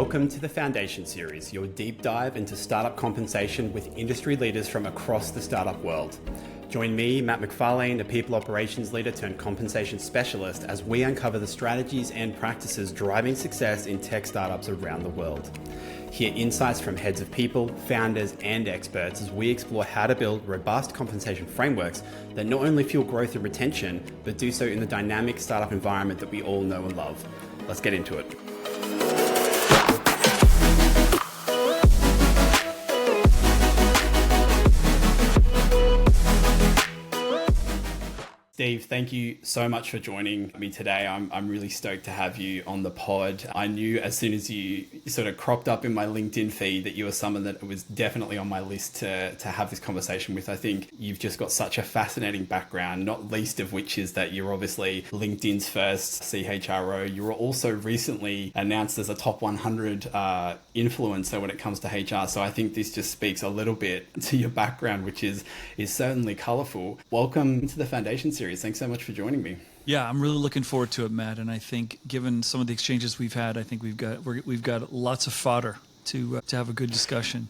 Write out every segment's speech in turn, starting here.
Welcome to the Foundation Series, your deep dive into startup compensation with industry leaders from across the startup world. Join me, Matt McFarlane, a people operations leader turned compensation specialist, as we uncover the strategies and practices driving success in tech startups around the world. Hear insights from heads of people, founders, and experts as we explore how to build robust compensation frameworks that not only fuel growth and retention, but do so in the dynamic startup environment that we all know and love. Let's get into it. Steve, thank you so much for joining me today. I'm really stoked to have you on the pod. I knew as soon as you sort of cropped up in my LinkedIn feed that you were someone that was definitely on my list to have this conversation with. I think you've just got such a fascinating background, not least of which is that you're obviously LinkedIn's first CHRO. You were also recently announced as a top 100 influencer when it comes to HR. So I think this just speaks a little bit to your background, which is certainly colorful. Welcome to the Foundation Series. Thanks so much for joining me. Yeah, I'm really looking forward to it, Matt. And I think, given some of the exchanges we've had, I think we've got lots of fodder to have a good discussion.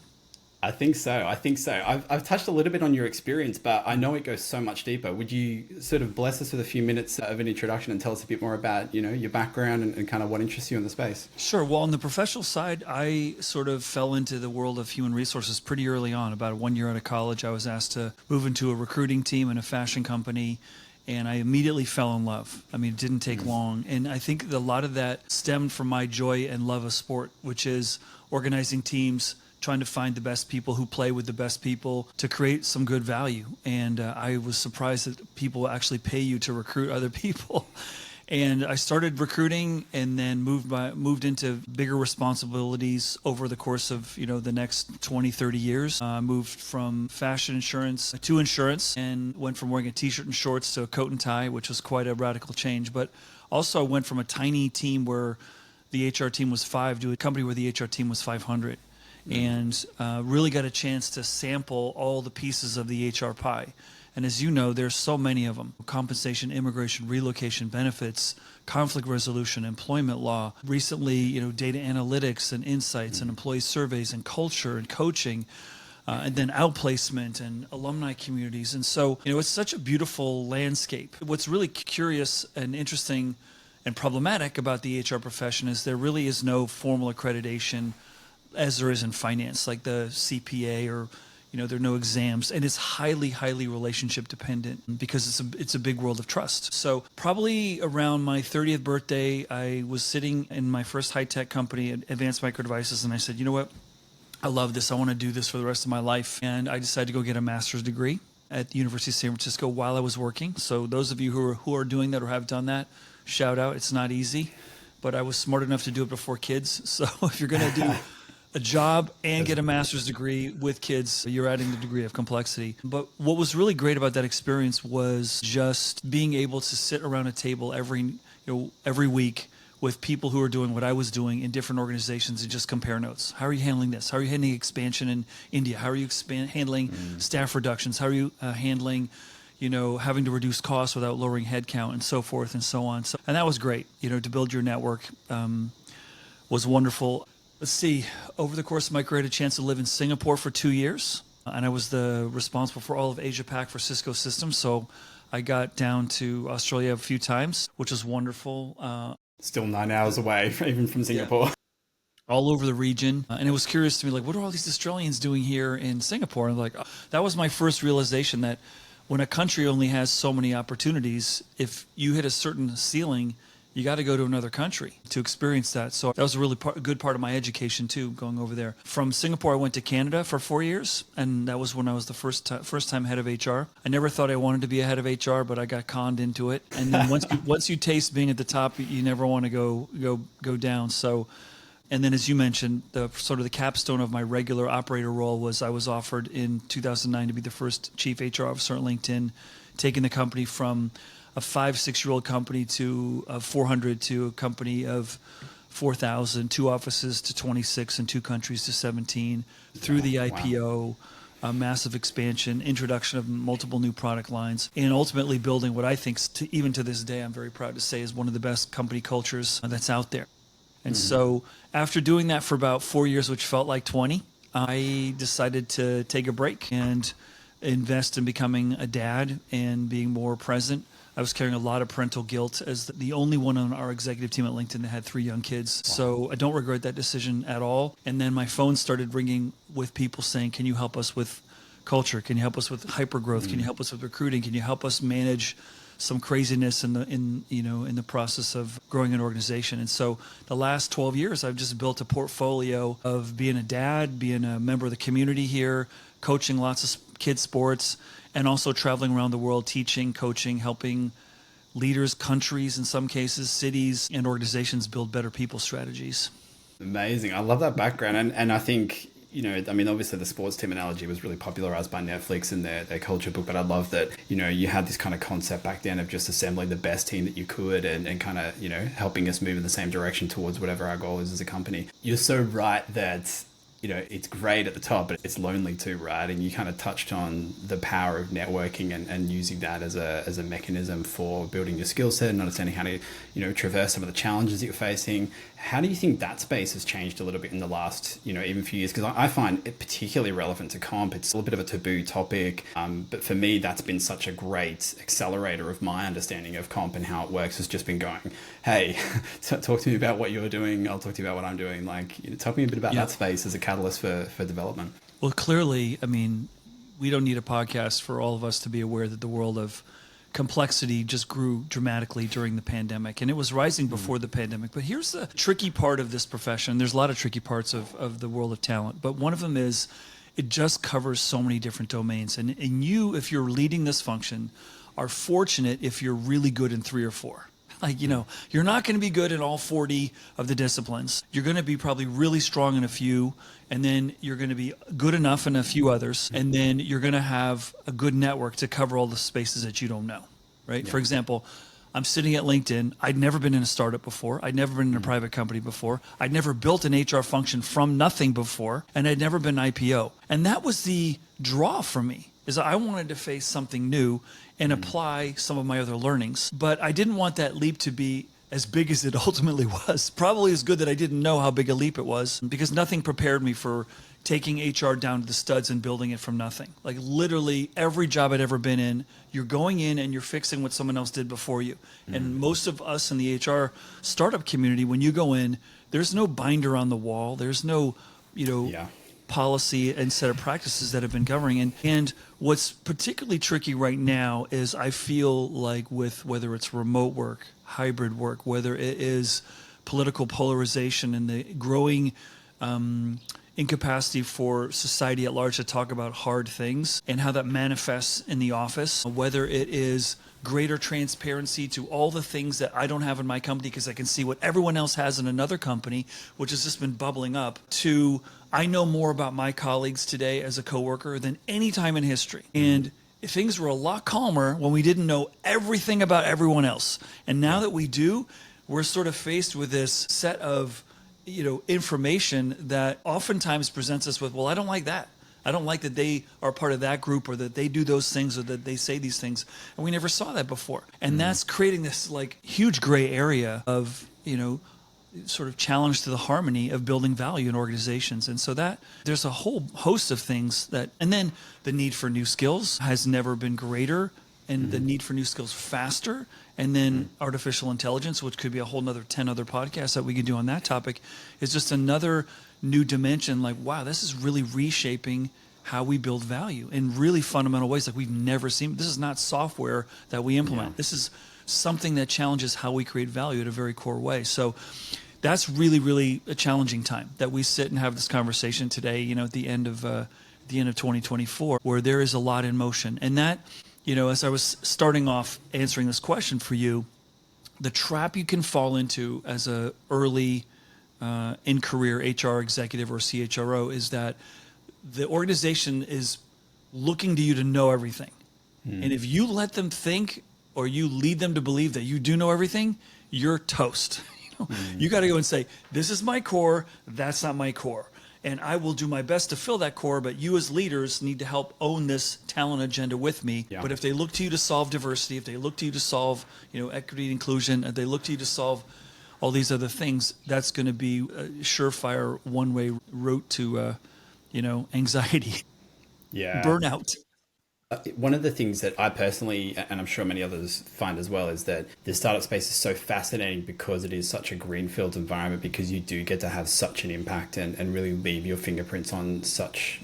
I think so. I've touched a little bit on your experience, but I know it goes so much deeper. Would you sort of bless us with a few minutes of an introduction and tell us a bit more about, your background and kind of what interests you in the space? Sure. Well, on the professional side, I sort of fell into the world of human resources pretty early on. About 1 year out of college, I was asked to move into a recruiting team in a fashion company. And I immediately fell in love. I mean, it didn't take long. And I think a lot of that stemmed from my joy and love of sport, which is organizing teams, trying to find the best people who play with the best people to create some good value. And I was surprised that people actually pay you to recruit other people. And I started recruiting and then moved into bigger responsibilities over the course of, the next 20, 30 years. Moved from fashion insurance to insurance and went from wearing a t-shirt and shorts to a coat and tie, which was quite a radical change. But also I went from a tiny team where the HR team was 5 to a company where the HR team was 500. And really got a chance to sample all the pieces of the HR pie. And as you know, there's so many of them: compensation, immigration, relocation, benefits, conflict resolution, employment law, recently, data analytics and insights and employee surveys and culture and coaching, and then outplacement and alumni communities. And so, it's such a beautiful landscape. What's really curious and interesting and problematic about the HR profession is there really is no formal accreditation as there is in finance, like the CPA or there are no exams, and it's highly, highly relationship dependent because it's a big world of trust. So probably around my 30th birthday, I was sitting in my first high-tech company at Advanced Micro Devices, and I said, you know what? I love this. I want to do this for the rest of my life. And I decided to go get a master's degree at the University of San Francisco while I was working. So those of you who are doing that or have done that, shout out. It's not easy, but I was smart enough to do it before kids. So if you're going to do a job and get a master's degree with kids, you're adding the degree of complexity. But what was really great about that experience was just being able to sit around a table every week with people who are doing what I was doing in different organizations and just compare notes. How are you handling this? How are you handling expansion in India? How are you handling staff reductions? How are you handling having to reduce costs without lowering headcount and so forth and so on. And that was great, to build your network was wonderful. Let's see, over the course of my career, I had a chance to live in Singapore for 2 years, and I was responsible for all of Asia Pac for Cisco Systems. So I got down to Australia a few times, which was wonderful. Still 9 hours away, even from Singapore. Yeah. All over the region. And it was curious to me, like, what are all these Australians doing here in Singapore? And that was my first realization that when a country only has so many opportunities, if you hit a certain ceiling, you got to go to another country to experience that. So that was a really good part of my education too, going over there. From Singapore, I went to Canada for 4 years, and that was when I was the first time head of HR. I never thought I wanted to be a head of HR, but I got conned into it. And then once you taste being at the top, you never want to go down. So, and then as you mentioned, the sort of the capstone of my regular operator role was I was offered in 2009 to be the first chief HR officer at LinkedIn, taking the company from a 5-6-year-old company to 400 to a company of 4,000, 2 offices to 26 and 2 countries to 17 through the IPO, a massive expansion, introduction of multiple new product lines, and ultimately building what I think, even to this day, I'm very proud to say is one of the best company cultures that's out there. And so after doing that for about 4 years, which felt like 20, I decided to take a break and invest in becoming a dad and being more present. I was carrying a lot of parental guilt as the only one on our executive team at LinkedIn that had 3 young kids. Wow. So I don't regret that decision at all. And then my phone started ringing with people saying, can you help us with culture? Can you help us with hypergrowth? Can you help us with recruiting? Can you help us manage some craziness in the process of growing an organization? And so the last 12 years, I've just built a portfolio of being a dad, being a member of the community here, coaching lots of kids sports, and also traveling around the world, teaching, coaching, helping leaders, countries, in some cases, cities, and organizations build better people strategies. Amazing. I love that background. And I think, obviously the sports team analogy was really popularized by Netflix in their culture book, but I love that, you had this kind of concept back then of just assembling the best team that you could and kind of, helping us move in the same direction towards whatever our goal is as a company. You're so right that it's great at the top, but it's lonely too, right? And you kind of touched on the power of networking and using that as a mechanism for building your skill set and understanding how to, traverse some of the challenges that you're facing. How do you think that space has changed a little bit in the last, even few years? Because I find it particularly relevant to comp. It's a little bit of a taboo topic, but for me, that's been such a great accelerator of my understanding of comp and how it works. Has just been going, hey, talk to me about what you're doing. I'll talk to you about what I'm doing. Talk to me a bit about that space as a catalyst for development. Well, clearly, we don't need a podcast for all of us to be aware that the world of complexity just grew dramatically during the pandemic, and it was rising before the pandemic. But here's the tricky part of this profession. There's a lot of tricky parts of the world of talent, but one of them is it just covers so many different domains. And you, if you're leading this function, are fortunate if you're really good in 3 or 4. You're not going to be good in all 40 of the disciplines. You're going to be probably really strong in a few, and then you're going to be good enough in a few others, and then you're going to have a good network to cover all the spaces that you don't know, right? Yeah. For example, I'm sitting at LinkedIn. I'd never been in a startup before. I'd never been in a private company before. I'd never built an HR function from nothing before, and I'd never been IPO. And that was the draw for me, is I wanted to face something new and apply some of my other learnings. But I didn't want that leap to be as big as it ultimately was. Probably as good that I didn't know how big a leap it was, because nothing prepared me for taking HR down to the studs and building it from nothing. Like literally every job I'd ever been in, you're going in and you're fixing what someone else did before you. And most of us in the HR startup community, when you go in, there's no binder on the wall. There's no, policy and set of practices that have been governing. And what's particularly tricky right now is I feel like with whether it's remote work, hybrid work, whether it is political polarization and the growing incapacity for society at large to talk about hard things and how that manifests in the office, whether it is greater transparency to all the things that I don't have in my company because I can see what everyone else has in another company, which has just been bubbling up, to I know more about my colleagues today as a coworker than any time in history. And things were a lot calmer when we didn't know everything about everyone else. And now that we do, we're sort of faced with this set of information that oftentimes presents us with, well, I don't like that. I don't like that they are part of that group or that they do those things or that they say these things. And we never saw that before. And that's creating this huge gray area of, sort of challenge to the harmony of building value in organizations. And so that there's a whole host of things and then the need for new skills has never been greater, and the need for new skills faster. And then artificial intelligence, which could be a whole nother 10 other podcasts that we could do on that topic, is just another new dimension. Wow, this is really reshaping how we build value in really fundamental ways like we've never seen. This is not software that we implement. Yeah. This is something that challenges how we create value at a very core way. So that's really, really a challenging time that we sit and have this conversation today, at the end of 2024, where there is a lot in motion. And that, as I was starting off answering this question for you, the trap you can fall into as a early in career HR executive or CHRO is that the organization is looking to you to know everything. And if you let them think or you lead them to believe that you do know everything, you're toast. You got to go and say, this is my core, that's not my core. And I will do my best to fill that core, but you as leaders need to help own this talent agenda with me. Yeah. But if they look to you to solve diversity, if they look to you to solve, equity and inclusion, if they look to you to solve all these other things, that's going to be a surefire one-way route to, anxiety, Yeah. burnout. One of the things that I personally, and I'm sure many others find as well, is that the startup space is so fascinating because it is such a greenfield environment, because you do get to have such an impact and really leave your fingerprints on such,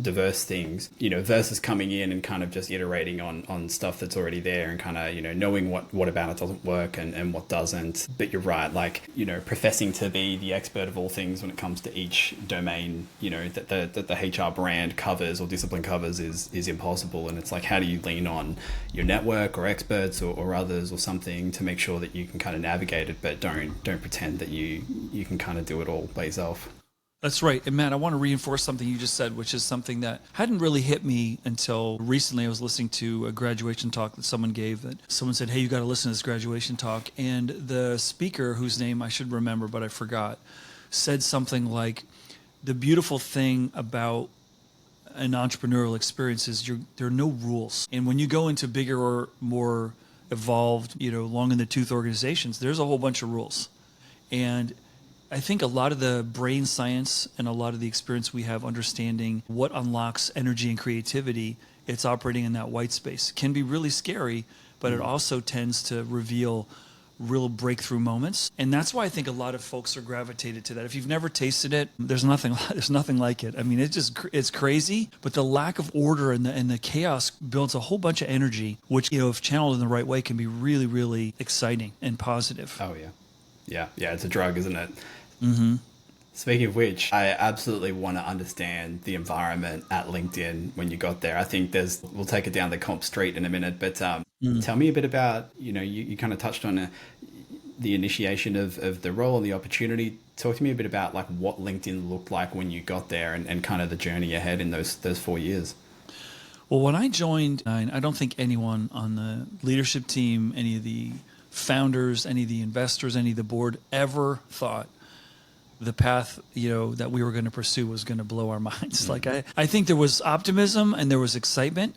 diverse things, versus coming in and kind of just iterating on stuff that's already there and kind of, knowing what about it doesn't work and what doesn't. But you're right, like, professing to be the expert of all things when it comes to each domain, that the HR brand covers or discipline covers is impossible. And it's like, how do you lean on your network or experts or others or something to make sure that you can kind of navigate it, but don't pretend that you can kind of do it all by yourself. That's right. And Matt, I want to reinforce something you just said, which is something that hadn't really hit me until recently. I was listening to a graduation talk that someone gave, that someone said, hey, you got to listen to this graduation talk. And the speaker, whose name I should remember, but I forgot, said something like, the beautiful thing about an entrepreneurial experience is there are no rules. And when you go into bigger or more evolved, long in the tooth organizations, there's a whole bunch of rules. And I think a lot of the brain science and a lot of the experience we have understanding what unlocks energy and creativity, it's operating in that white space. It can be really scary, but it also tends to reveal real breakthrough moments. And that's why I think a lot of folks are gravitated to that. If you've never tasted it, there's nothing like it. I mean, it's crazy, but the lack of order and the chaos builds a whole bunch of energy, which, if channeled in the right way, can be really, really exciting and positive. Oh, yeah. Yeah, it's a drug, isn't it? Mm-hmm. Speaking of which, I absolutely want to understand the environment at LinkedIn when you got there. I think we'll take it down the comp street in a minute, but tell me a bit about, you kind of touched on the initiation of the role and the opportunity. Talk to me a bit about like what LinkedIn looked like when you got there and kind of the journey ahead in those 4 years. Well, when I joined, I don't think anyone on the leadership team, any of the founders, any of the investors, any of the board ever thought the path, that we were going to pursue was going to blow our minds. Mm-hmm. Like I think there was optimism and there was excitement,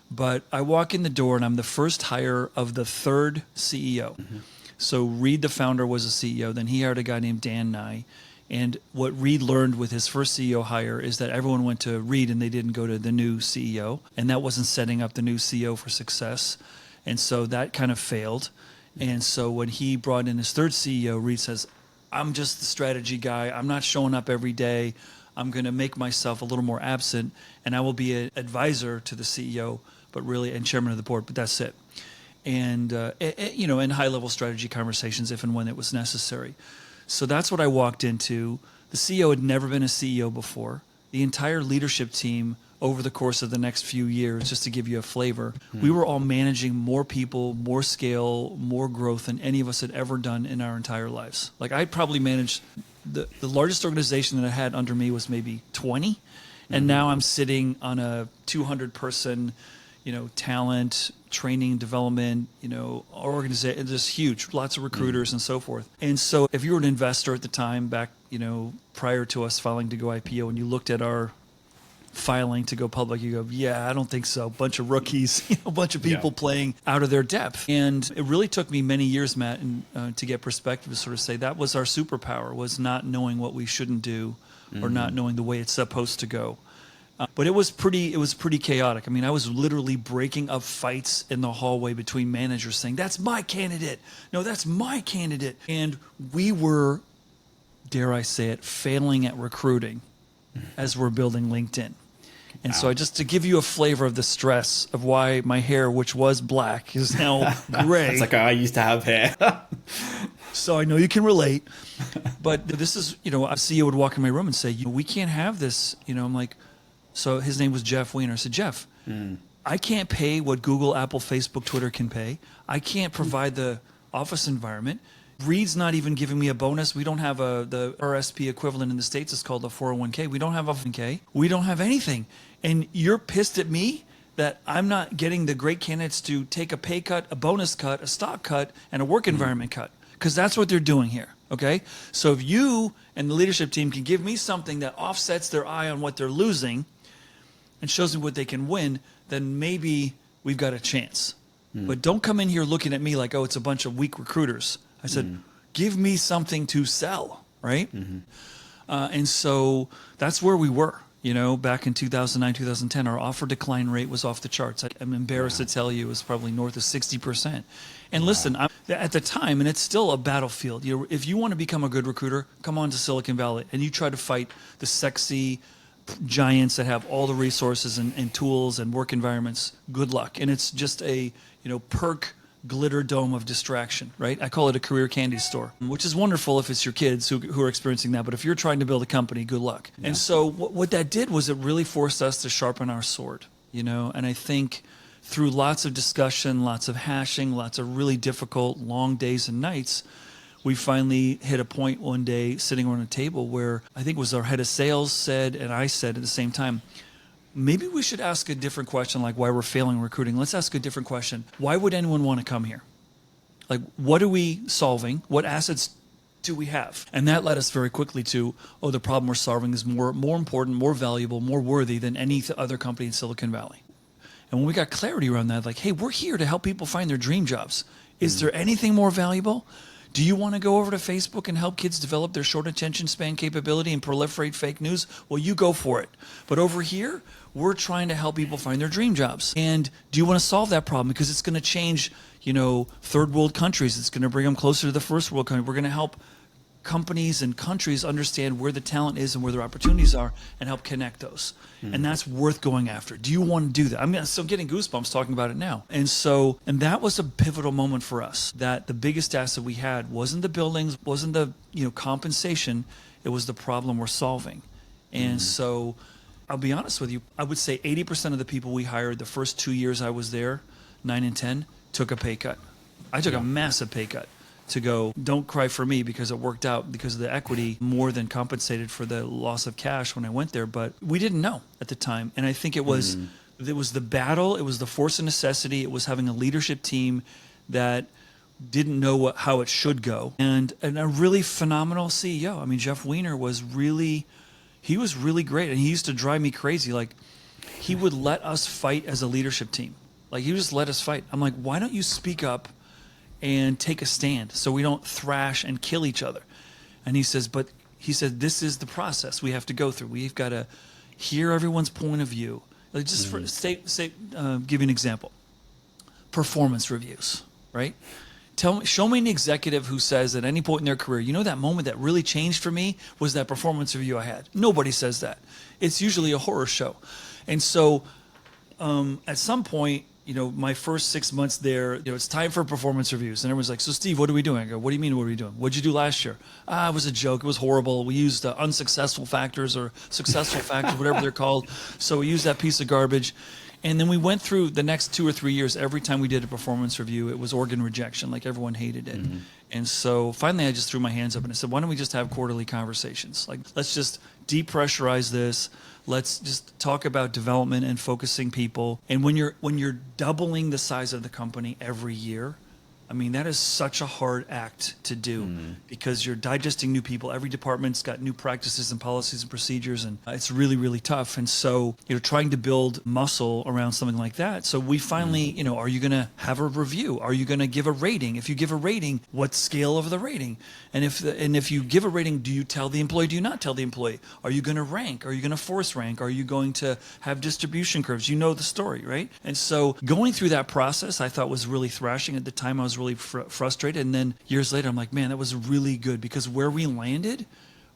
but I walk in the door and I'm the first hire of the third CEO. Mm-hmm. So Reed, the founder, was a CEO. Then he hired a guy named Dan Nye. And what Reed learned with his first CEO hire is that everyone went to Reed and they didn't go to the new CEO. And that wasn't setting up the new CEO for success. And so that kind of failed. And so when he brought in his third CEO, Reed says, I'm just the strategy guy. I'm not showing up every day. I'm going to make myself a little more absent, and I will be an advisor to the CEO, and chairman of the board, but that's it. And, in high-level strategy conversations, if and when it was necessary. So that's what I walked into. The CEO had never been a CEO before. The entire leadership team over the course of the next few years, just to give you a flavor, we were all managing more people, more scale, more growth than any of us had ever done in our entire lives. Like I probably managed the largest organization that I had under me was maybe 20. And now I'm sitting on a 200 person, talent, training, development, organization, just huge, lots of recruiters and so forth. And so if you were an investor at the time back, prior to us filing to go IPO, and you looked at our filing to go public, you go, yeah, I don't think so. Bunch of rookies, a bunch of people playing out of their depth. And it really took me many years, Matt, to get perspective to sort of say that was our superpower, was not knowing what we shouldn't do or not knowing the way it's supposed to go. But it was pretty chaotic. I mean, I was literally breaking up fights in the hallway between managers saying, that's my candidate. No, that's my candidate. And we were, dare I say it, failing at recruiting as we're building LinkedIn. And so just to give you a flavor of the stress of why my hair, which was black, is now gray. It's like I used to have hair. So I know you can relate. But this is, a CEO would walk in my room and say, we can't have this. I'm like, so his name was Jeff Weiner. I said, Jeff, I can't pay what Google, Apple, Facebook, Twitter can pay. I can't provide the office environment. Reed's not even giving me a bonus. We don't have the RSP equivalent in the States. It's called a 401k. We don't have a 401k. We don't have anything. And you're pissed at me that I'm not getting the great candidates to take a pay cut, a bonus cut, a stock cut, and a work environment cut. Because that's what they're doing here, okay? So if you and the leadership team can give me something that offsets their eye on what they're losing and shows me what they can win, then maybe we've got a chance. But don't come in here looking at me like, oh, it's a bunch of weak recruiters. I said, give me something to sell, right? And so that's where we were. Back in 2009, 2010, our offer decline rate was off the charts. I'm embarrassed to tell you it was probably north of 60%. And listen, at the time, and it's still a battlefield. If you want to become a good recruiter, come on to Silicon Valley and you try to fight the sexy giants that have all the resources and tools and work environments. Good luck. And it's just a perk glitter dome of distraction, right? I call it a career candy store, which is wonderful if it's your kids who are experiencing that. But if you're trying to build a company, good luck. Yeah. And so what that did was it really forced us to sharpen our sword, and I think through lots of discussion, lots of hashing, lots of really difficult long days and nights, we finally hit a point one day sitting around a table where I think it was our head of sales said, and I said at the same time, maybe we should ask a different question, like why we're failing recruiting. Let's ask a different question. Why would anyone want to come here? Like, what are we solving? What assets do we have? And that led us very quickly to, the problem we're solving is more important, more valuable, more worthy than any other company in Silicon Valley. And when we got clarity around that, like, hey, we're here to help people find their dream jobs. Is there anything more valuable? Do you want to go over to Facebook and help kids develop their short attention span capability and proliferate fake news? Well, you go for it. But over here, we're trying to help people find their dream jobs. And do you want to solve that problem? Because it's going to change, third world countries. It's going to bring them closer to the first world country. We're going to help companies and countries understand where the talent is and where their opportunities are and help connect those. And that's worth going after. Do you want to do that? I'm still getting goosebumps talking about it now. And that was a pivotal moment for us, that the biggest asset we had wasn't the buildings, wasn't the compensation, it was the problem we're solving. And so I'll be honest with you, I would say 80% of the people we hired the first 2 years I was there, 9 and 10, took a pay cut. I took a massive pay cut to go, don't cry for me, because it worked out because of the equity more than compensated for the loss of cash when I went there. But we didn't know at the time. And I think it was the battle, it was the force of necessity, it was having a leadership team that didn't know how it should go. And a really phenomenal CEO. I mean, Jeff Weiner was really great. And he used to drive me crazy. Like, he would let us fight as a leadership team. Like, he would just let us fight. I'm like, why don't you speak up and take a stand so we don't thrash and kill each other? And he said, this is the process we have to go through. We've got to hear everyone's point of view. Like, just give you an example. Performance reviews, right? Show me an executive who says at any point in their career, that moment that really changed for me was that performance review I had. Nobody says that. It's usually a horror show. And so at some point, my first 6 months there, it's time for performance reviews. And everyone's like, so Steve, what are we doing? I go, what do you mean, what are we doing? What'd you do last year? It was a joke. It was horrible. We used unsuccessful factors or successful factors, whatever they're called. So we used that piece of garbage. And then we went through the next 2 or 3 years. Every time we did a performance review, it was organ rejection. Like, everyone hated it. And so finally I just threw my hands up and I said, why don't we just have quarterly conversations? Like, let's just depressurize this. Let's just talk about development and focusing people. And when you're doubling the size of the company every year, I mean, that is such a hard act to do because you're digesting new people. Every department's got new practices and policies and procedures, and it's really, really tough. And so, trying to build muscle around something like that. So we finally, are you going to have a review? Are you going to give a rating? If you give a rating, what scale of the rating? And if you give a rating, do you tell the employee? Do you not tell the employee? Are you going to rank? Are you going to force rank? Are you going to have distribution curves? You know the story, right? And so going through that process, I thought was really thrashing. At the time, I was really frustrated. And then years later, I'm like, man, that was really good, because where we landed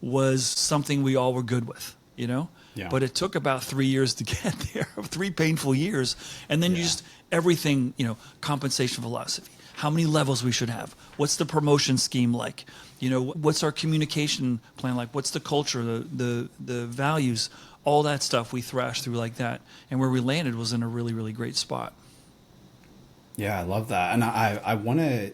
was something we all were good with, Yeah. But it took about 3 years to get there, 3 painful years. And then you just, everything, compensation philosophy, how many levels we should have, what's the promotion scheme like, what's our communication plan like, what's the culture, the values, all that stuff we thrashed through like that. And where we landed was in a really, really great spot. Yeah, I love that. And I want to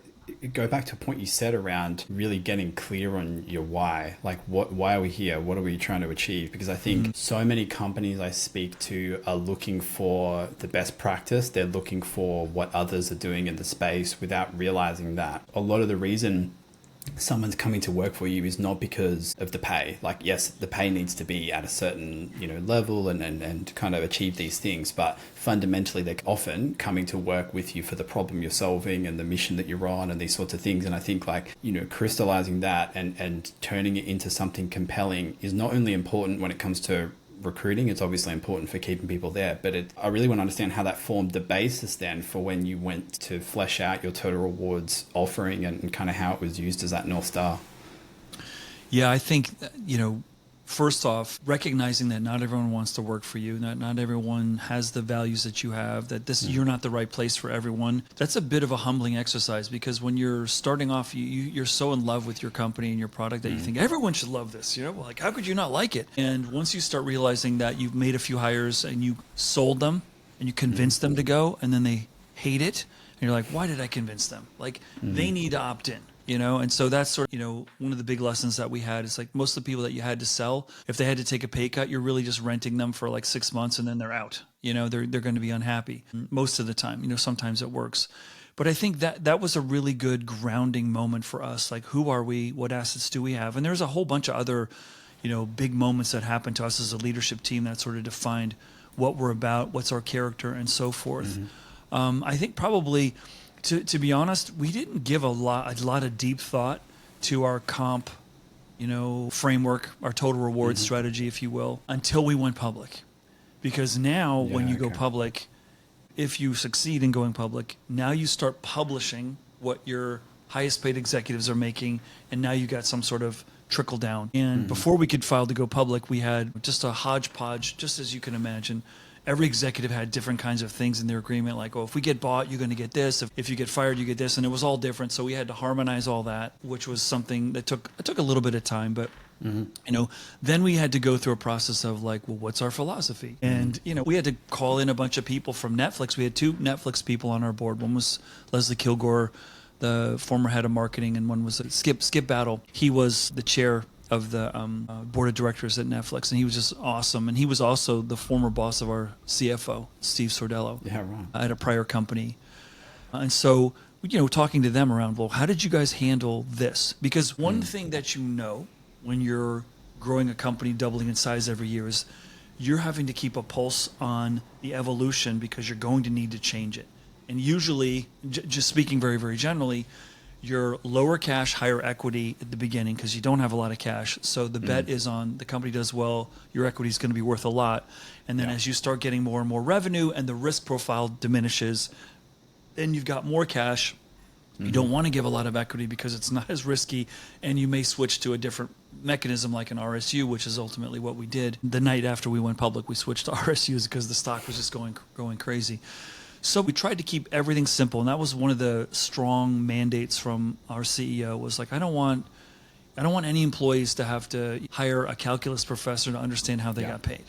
go back to a point you said around really getting clear on your why. Like, why are we here? What are we trying to achieve? Because I think so many companies I speak to are looking for the best practice. They're looking for what others are doing in the space without realizing that a lot of the reason someone's coming to work for you is not because of the pay. Like, yes, the pay needs to be at a certain, level and kind of achieve these things, but fundamentally they're often coming to work with you for the problem you're solving and the mission that you're on and these sorts of things. And I think crystallizing that and turning it into something compelling is not only important when it comes to recruiting, it's obviously important for keeping people there, but I really want to understand how that formed the basis then for when you went to flesh out your total rewards offering and kind of how it was used as that North Star. Yeah, I think, first off, recognizing that not everyone wants to work for you, not everyone has the values that you have, that you're not the right place for everyone. That's a bit of a humbling exercise, because when you're starting off, you're so in love with your company and your product that you think everyone should love this. Like, how could you not like it? And once you start realizing that you've made a few hires and you sold them and you convinced them to go, and then they hate it, and you're like, why did I convince them? Like, they need to opt in. And so that's sort of, one of the big lessons that we had is like most of the people that you had to sell, if they had to take a pay cut, you're really just renting them for like 6 months and then they're out. They're going to be unhappy most of the time. Sometimes it works. But I think that was a really good grounding moment for us. Like, who are we? What assets do we have? And there's a whole bunch of other, big moments that happened to us as a leadership team that sort of defined what we're about, what's our character, and so forth. I think probably... To be honest, we didn't give a lot of deep thought to our comp, framework, our total reward strategy, if you will, until we went public. Because now, when you go public, if you succeed in going public, now you start publishing what your highest paid executives are making, and now you got some sort of trickle down. And before we could file to go public, we had just a hodgepodge, just as you can imagine. Every executive had different kinds of things in their agreement, like, if we get bought, you're going to get this. If you get fired, you get this. And it was all different. So we had to harmonize all that, which was something that took a little bit of time. But, then we had to go through a process of like, well, what's our philosophy? And, we had to call in a bunch of people from Netflix. We had 2 Netflix people on our board. One was Leslie Kilgore, the former head of marketing, and one was Skip Battle. He was the chair of the board of directors at Netflix, and he was just awesome. And he was also the former boss of our CFO, Steve Sordello, at a prior company. And so, talking to them around, well, how did you guys handle this? Because one thing that when you're growing a company, doubling in size every year, is you're having to keep a pulse on the evolution, because you're going to need to change it. And usually, just speaking very, very generally, you're lower cash, higher equity at the beginning because you don't have a lot of cash. So the bet is on the company does well, your equity is going to be worth a lot. And then as you start getting more and more revenue and the risk profile diminishes, then you've got more cash. You don't want to give a lot of equity because it's not as risky, and you may switch to a different mechanism like an RSU, which is ultimately what we did. The night after we went public, we switched to RSUs because the stock was just going crazy. So we tried to keep everything simple, and that was one of the strong mandates from our CEO, was like, I don't want any employees to have to hire a calculus professor to understand how they got paid.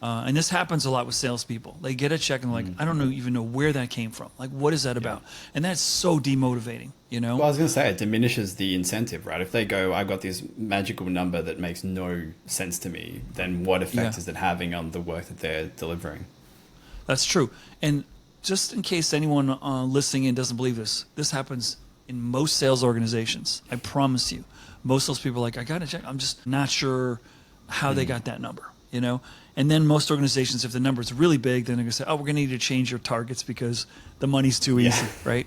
And this happens a lot with salespeople. They get a check and like, I don't even know where that came from. Like, what is that about? And that's so demotivating, Well, I was going to say, it diminishes the incentive, right? If they go, I got this magical number that makes no sense to me, then what effect is it having on the work that they're delivering? That's true. And just in case anyone listening in doesn't believe this happens in most sales organizations. I promise you. Most of those people are like, I got to check. I'm just not sure how they got that number, And then most organizations, if the number is really big, then they're going to say, oh, we're going to need to change your targets because the money's too easy, right?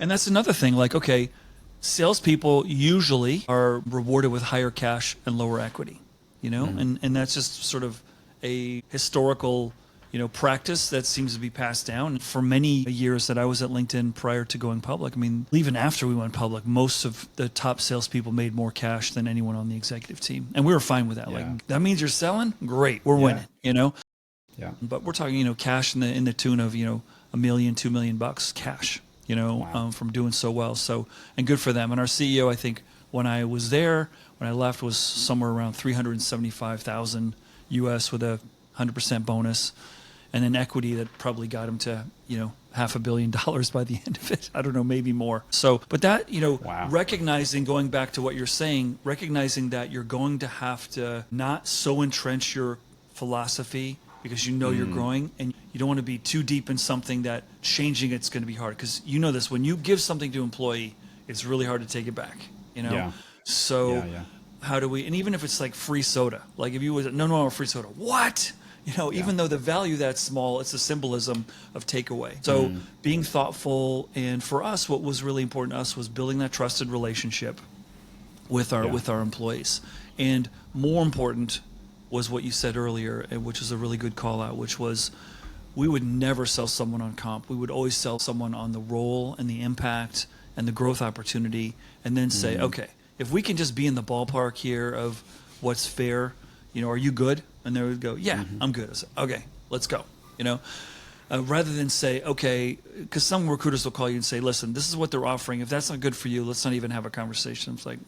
And that's another thing. Like, okay, salespeople usually are rewarded with higher cash and lower equity, and that's just sort of a historical practice that seems to be passed down. For many years that I was at LinkedIn prior to going public, even after we went public, most of the top salespeople made more cash than anyone on the executive team. And we were fine with that. Like, that means you're selling? Great. We're winning, Yeah. But we're talking, cash in the tune of, $1 million, $2 million cash, from doing so well. So, and good for them. And our CEO, I think when I left was somewhere around 375,000 US with a 100% bonus. And then equity that probably got him to, $500 million by the end of it. I don't know, maybe more. So, but that, recognizing, going back to what you're saying, recognizing that you're going to have to not so entrench your philosophy because you're growing, and you don't want to be too deep in something that changing it's going to be hard. Because this, when you give something to an employee, it's really hard to take it back. you know? Yeah. So Yeah. how do we, and even if it's like free soda, like if you was, no, free soda, what? You know, even though the value that's small, it's a symbolism of takeaway. So being thoughtful, and for us, what was really important to us was building that trusted relationship with our employees. And more important was what you said earlier, and which is a really good call out, which was we would never sell someone on comp. We would always sell someone on the role and the impact and the growth opportunity, and then say, okay, if we can just be in the ballpark here of what's fair, you know, are you good? And they would go, yeah, I'm good. I said, okay, let's go, you know, rather than say, okay, because some recruiters will call you and say, listen, this is what they're offering. If that's not good for you, let's not even have a conversation. It's like,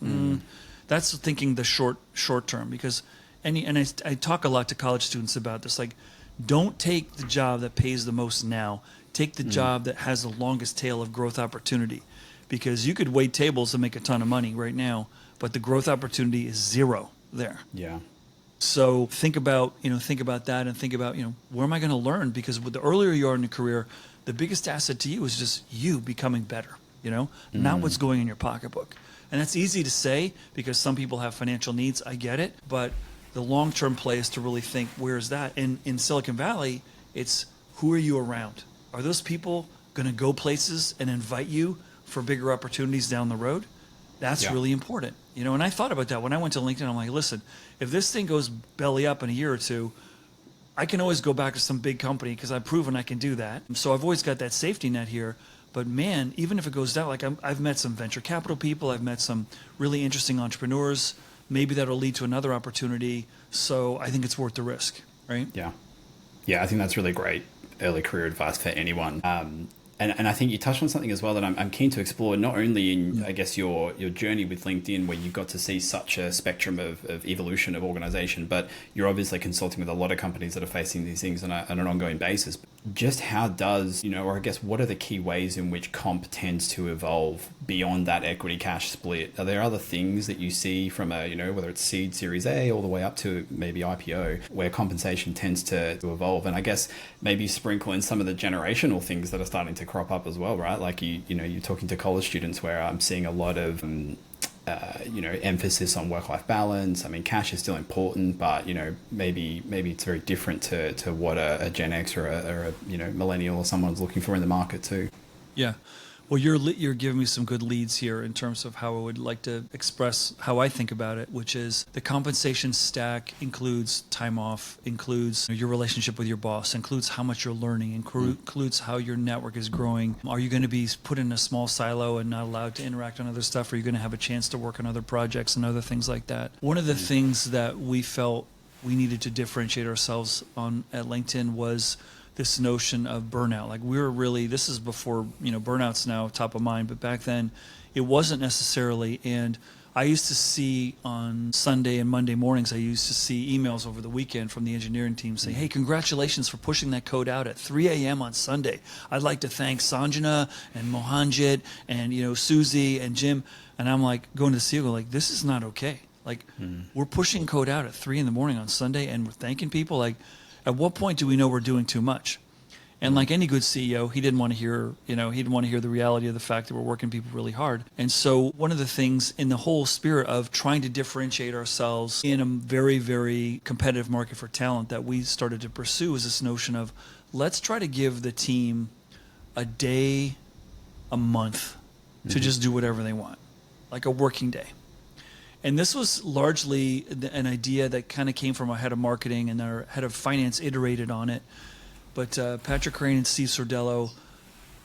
that's thinking the short term, because I talk a lot to college students about this, like, don't take the job that pays the most now. Take the job that has the longest tail of growth opportunity, because you could wait tables and make a ton of money right now, but the growth opportunity is zero there. Yeah. So think about that, and think about, where am I going to learn? Because the earlier you are in your career, the biggest asset to you is just you becoming better, not what's going in your pocketbook. And that's easy to say because some people have financial needs. I get it. But the long-term play is to really think, where is that? And in Silicon Valley, it's who are you around? Are those people going to go places and invite you for bigger opportunities down the road? That's really important. And I thought about that when I went to LinkedIn. I'm like, listen, if this thing goes belly up in a year or two, I can always go back to some big company because I've proven I can do that. So I've always got that safety net here. But man, even if it goes down, like I've met some venture capital people, I've met some really interesting entrepreneurs. Maybe that'll lead to another opportunity. So I think it's worth the risk, right? Yeah. Yeah, I think that's really great early career advice for anyone. And I think you touched on something as well that I'm keen to explore, not only in, I guess, your journey with LinkedIn, where you got to see such a spectrum of evolution of organization, but you're obviously consulting with a lot of companies that are facing these things on an ongoing basis. Just how does, or I guess, what are the key ways in which comp tends to evolve beyond that equity cash split? Are there other things that you see from whether it's seed, Series A, all the way up to maybe IPO, where compensation tends to evolve? And I guess maybe sprinkle in some of the generational things that are starting to crop up as well, right? Like you're talking to college students, where I'm seeing a lot of emphasis on work-life balance. I mean, cash is still important, but maybe it's very different to what a Gen X or a millennial or someone's looking for in the market too. Yeah. Well, you're giving me some good leads here in terms of how I would like to express how I think about it, which is the compensation stack includes time off, includes your relationship with your boss, includes how much you're learning, includes how your network is growing. Are you going to be put in a small silo and not allowed to interact on other stuff? Are you going to have a chance to work on other projects and other things like that? One of the things that we felt we needed to differentiate ourselves on at LinkedIn was this notion of burnout. Like this is before, burnout's now top of mind, but back then it wasn't necessarily. And I used to see on Sunday and Monday mornings, I used to see emails over the weekend from the engineering team saying, hey, congratulations for pushing that code out at 3 a.m. on Sunday. I'd like to thank Sanjana and Mohanjit and, Susie and Jim. And I'm like going to the CEO, like, this is not okay. Like, we're pushing code out at 3 a.m. on Sunday and we're thanking people. Like, at what point do we know we're doing too much? And like any good CEO, he didn't want to hear, the reality of the fact that we're working people really hard. And so one of the things in the whole spirit of trying to differentiate ourselves in a very, very competitive market for talent that we started to pursue is this notion of let's try to give the team a day, a month to just do whatever they want, like a working day. And this was largely an idea that kind of came from our head of marketing, and our head of finance iterated on it. But Patrick Crane and Steve Sordello,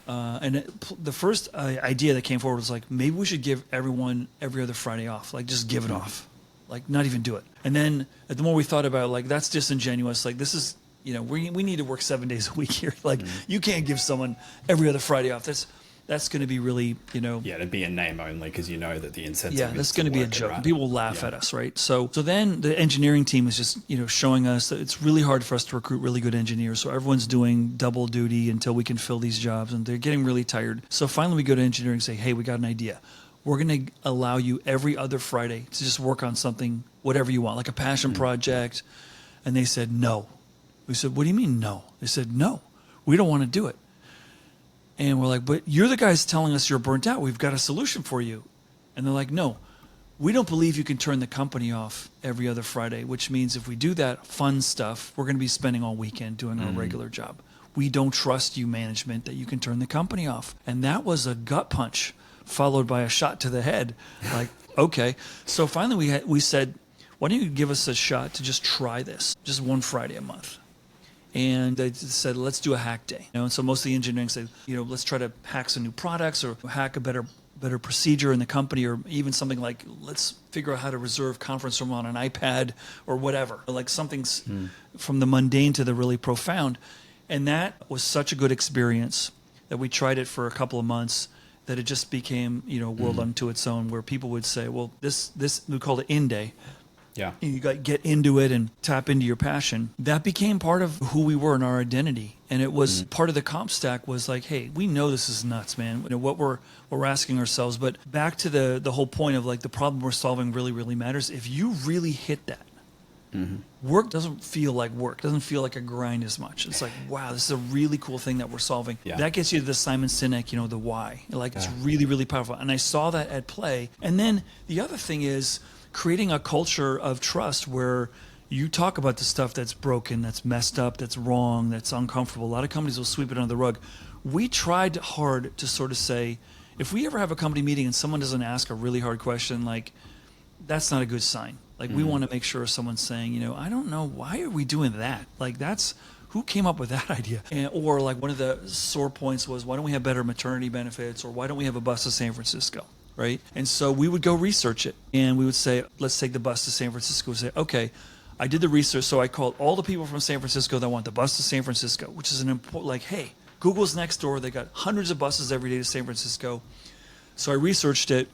the first idea that came forward was like, maybe we should give everyone every other Friday off, like just give it off, like not even do it. And then the more we thought about it, like that's disingenuous. Like this is, we need to work 7 days a week here. Like you can't give someone every other Friday off. That's going to be really, Yeah, it'd be a name only because that the incentive. Yeah, that's going to be a joke. Right? People will laugh at us, right? So then the engineering team is just, showing us that it's really hard for us to recruit really good engineers. So everyone's doing double duty until we can fill these jobs, and they're getting really tired. So finally we go to engineering and say, hey, we got an idea. We're going to allow you every other Friday to just work on something, whatever you want, like a passion project. And they said, no. We said, what do you mean no? They said, no, we don't want to do it. And we're like, but you're the guys telling us you're burnt out. We've got a solution for you. And they're like, no, we don't believe you can turn the company off every other Friday, which means if we do that fun stuff, we're going to be spending all weekend doing our regular job. We don't trust you, management, that you can turn the company off. And that was a gut punch followed by a shot to the head. Like, okay. So finally we said, why don't you give us a shot to just try this, just one Friday a month? And they said, let's do a hack day. And so most of the engineering said, let's try to hack some new products or hack a better procedure in the company, or even something like, let's figure out how to reserve conference room on an iPad or whatever, like something's from the mundane to the really profound. And that was such a good experience that we tried it for a couple of months, that it just became, a world unto its own, where people would say, well, this we called it in day. Yeah. You got to get into it and tap into your passion. That became part of who we were and our identity. And it was part of the comp stack was like, hey, we know this is nuts, man. What we're asking ourselves. But back to the whole point of like the problem we're solving really, really matters. If you really hit that, work doesn't feel like work, doesn't feel like a grind as much. It's like, wow, this is a really cool thing that we're solving. Yeah. That gets you to the Simon Sinek, the why. Like it's really, really powerful. And I saw that at play. And then the other thing is creating a culture of trust where you talk about the stuff that's broken, that's messed up, that's wrong, that's uncomfortable. A lot of companies will sweep it under the rug. We tried hard to sort of say, if we ever have a company meeting and someone doesn't ask a really hard question, like, that's not a good sign. Like, we want to make sure someone's saying, I don't know, why are we doing that? Like, who came up with that idea? Or like one of the sore points was, why don't we have better maternity benefits? Or why don't we have a bus to San Francisco? Right? And so we would go research it, and we would say, let's take the bus to San Francisco. We'd say, okay, I did the research, so I called all the people from San Francisco that want the bus to San Francisco, which is an important, like, hey, Google's next door. They got hundreds of buses every day to San Francisco. So I researched it.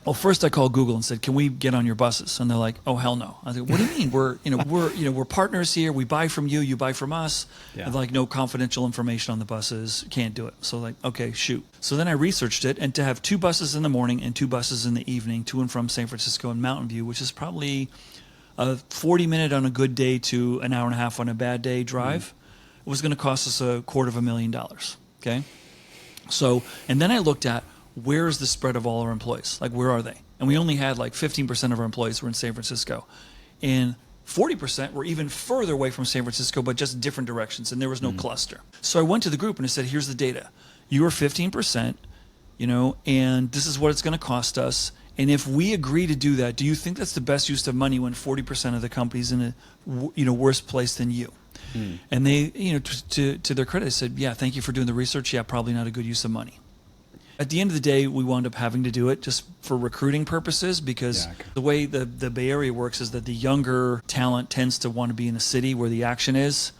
Well, first I called Google and said, can we get on your buses? And they're like, oh, hell no. I said, what do you mean? We're partners here. We buy from you. You buy from us. Yeah. And like, no confidential information on the buses. Can't do it. So like, okay, shoot. So then I researched it, and to have 2 buses in the morning and 2 buses in the evening to and from San Francisco and Mountain View, which is probably a 40-minute on a good day to an hour and a half on a bad day drive, it was going to cost us $250,000. Okay. So, and then I looked at, where is the spread of all our employees? Like, where are they? And we only had like 15% of our employees were in San Francisco. And 40% were even further away from San Francisco, but just different directions. And there was no cluster. So I went to the group and I said, here's the data. You are 15%, and this is what it's going to cost us. And if we agree to do that, do you think that's the best use of money when 40% of the company's in a worse place than you? And they, to their credit, they said, yeah, thank you for doing the research. Yeah, probably not a good use of money. At the end of the day, we wound up having to do it just for recruiting purposes, because the way the Bay Area works is that the younger talent tends to want to be in the city where the action is,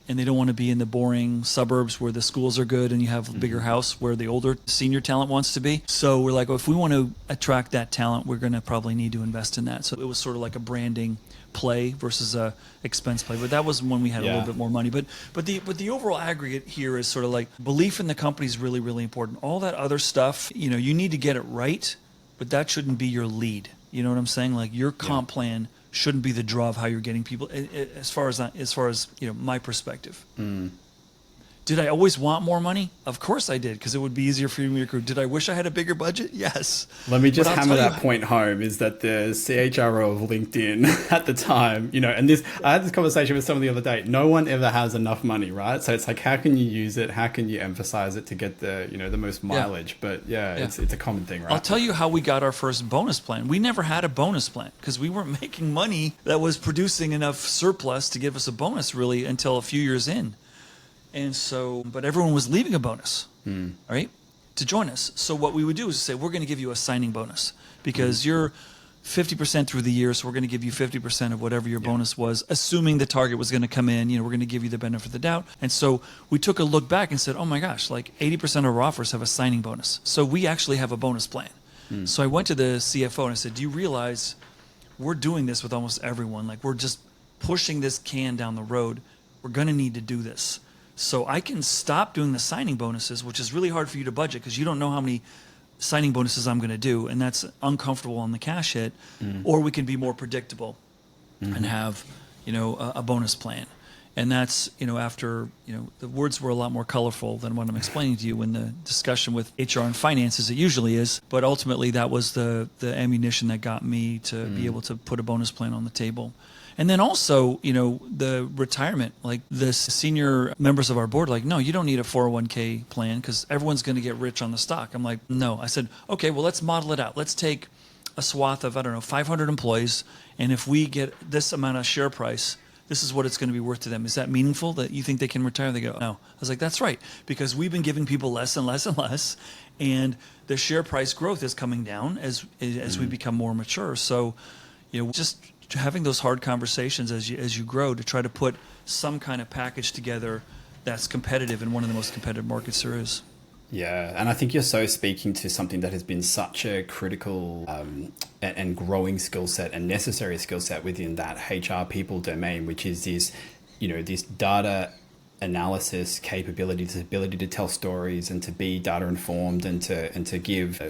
and they don't want to be in the boring suburbs where the schools are good and you have a bigger house where the older senior talent wants to be. So we're like, well, if we want to attract that talent, we're going to probably need to invest in that. So it was sort of like a branding play versus a expense play, but that was when we had a little bit more money. But the overall aggregate here is sort of like belief in the company is really, really important. All that other stuff, you need to get it right, but that shouldn't be your lead. You know what I'm saying? Like, your comp plan shouldn't be the draw of how you're getting people. As far as my perspective. Did I always want more money? Of course I did, because it would be easier for me to recruit. Did I wish I had a bigger budget? Yes. Let me just hammer that point home, is that the CHRO of LinkedIn at the time, and I had this conversation with someone the other day. No one ever has enough money, right? So it's like, how can you use it? How can you emphasize it to get the, the most mileage? But it's a common thing, right? I'll tell you how we got our first bonus plan. We never had a bonus plan because we weren't making money that was producing enough surplus to give us a bonus really until a few years in. And so, but everyone was leaving a bonus, right, to join us. So what we would do is say, we're going to give you a signing bonus because you're 50% through the year, so we're going to give you 50% of whatever your bonus was, assuming the target was going to come in. We're going to give you the benefit of the doubt. And so we took a look back and said, oh my gosh, like 80% of our offers have a signing bonus. So we actually have a bonus plan. So I went to the CFO and I said, do you realize we're doing this with almost everyone? Like, we're just pushing this can down the road. We're going to need to do this. So I can stop doing the signing bonuses, which is really hard for you to budget because you don't know how many signing bonuses I'm going to do, and that's uncomfortable on the cash hit. Or we can be more predictable and have, a bonus plan. And that's, after, the words were a lot more colorful than what I'm explaining to you in the discussion with HR and finance as it usually is. But ultimately, that was the ammunition that got me to be able to put a bonus plan on the table. And then also, the retirement, like the senior members of our board, like, no, you don't need a 401k plan because everyone's going to get rich on the stock. I'm like, no. I said, okay, well, let's model it out. Let's take a swath of, 500 employees. And if we get this amount of share price, this is what it's going to be worth to them. Is that meaningful that you think they can retire? They go, no. I was like, that's right. Because we've been giving people less and less and less. And the share price growth is coming down as we become more mature. So, just having those hard conversations as you grow to try to put some kind of package together that's competitive in one of the most competitive markets there is. Yeah, and I think you're so speaking to something that has been such a critical and growing skill set and necessary skill set within that HR people domain, which is this, this data analysis capability, this ability to tell stories and to be data informed and to give,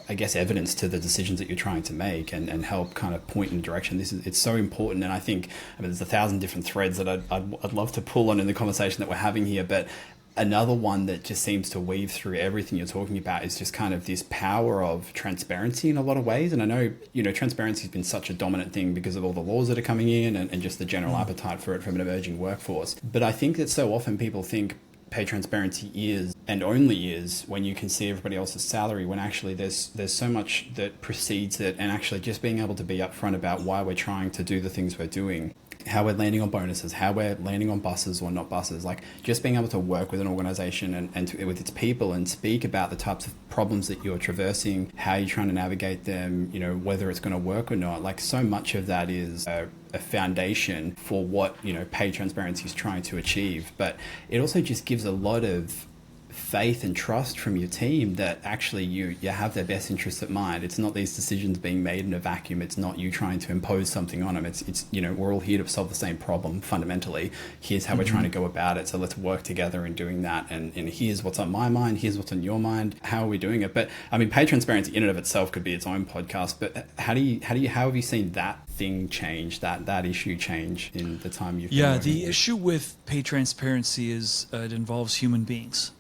I guess, evidence to the decisions that you're trying to make and help kind of point in a direction. It's so important. And I think, there's 1,000 different threads that I'd love to pull on in the conversation that we're having here, but another one that just seems to weave through everything you're talking about is just kind of this power of transparency in a lot of ways. And I know, transparency has been such a dominant thing because of all the laws that are coming in and just the general appetite for it from an emerging workforce. But I think that so often people think pay transparency is and only is when you can see everybody else's salary, when actually there's so much that precedes it, and actually just being able to be upfront about why we're trying to do the things we're doing, how we're landing on bonuses, how we're landing on buses or not buses, like just being able to work with an organization and with its people and speak about the types of problems that you're traversing, how you're trying to navigate them, whether it's going to work or not. Like so much of that is a foundation for what, pay transparency is trying to achieve. But it also just gives a lot of faith and trust from your team that actually you have their best interests at mind. It's not these decisions being made in a vacuum. It's not you trying to impose something on them. It's we're all here to solve the same problem fundamentally. Here's how we're trying to go about it. So let's work together in doing that. And here's what's on my mind. Here's what's on your mind. How are we doing it? But pay transparency in and of itself could be its own podcast. But how have you seen that thing change, that issue change in the time you've been working? The issue with pay transparency is it involves human beings.